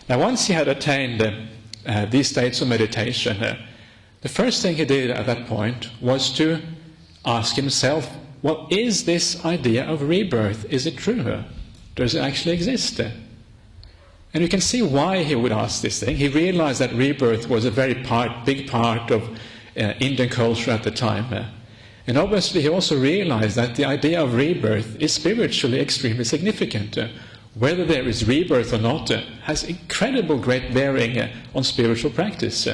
Now, once he had attained these states of meditation, the first thing he did at that point was to ask himself, well, is this idea of rebirth, is it true? Does it actually exist? And you can see why he would ask this thing. He realized that rebirth was a very big part of Indian culture at the time. And obviously he also realized that the idea of rebirth is spiritually extremely significant. Whether there is rebirth or not has incredible great bearing on spiritual practice.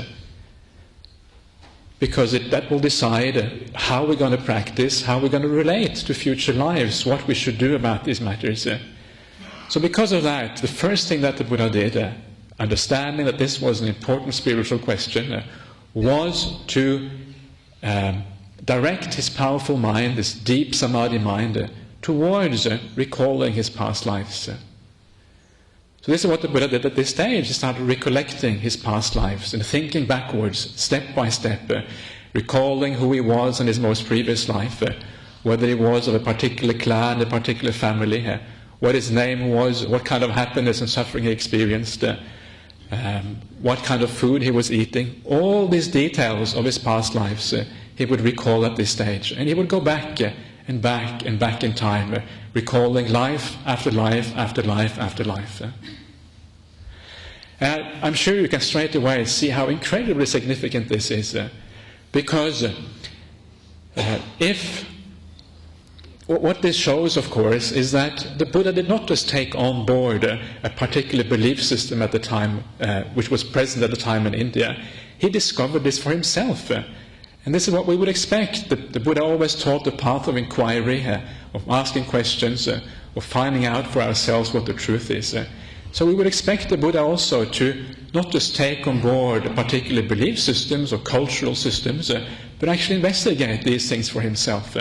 Because that will decide how we're going to practice, how we're going to relate to future lives, what we should do about these matters. So because of that, the first thing that the Buddha did, understanding that this was an important spiritual question, was to direct his powerful mind, this deep samadhi mind, towards recalling his past lives. So this is what the Buddha did at this stage. He started recollecting his past lives and thinking backwards, step by step, recalling who he was in his most previous life, whether he was of a particular clan, a particular family, what his name was, what kind of happiness and suffering he experienced, what kind of food he was eating. All these details of his past lives he would recall at this stage. And he would go back and back and back in time, recalling life after life after life after life. I'm sure you can straight away see how incredibly significant this is, because what this shows, of course, is that the Buddha did not just take on board a particular belief system at the time, which was present at the time in India. He discovered this for himself. And this is what we would expect. The Buddha always taught the path of inquiry, of asking questions, of finding out for ourselves what the truth is. So we would expect the Buddha also to not just take on board particular belief systems or cultural systems, but actually investigate these things for himself.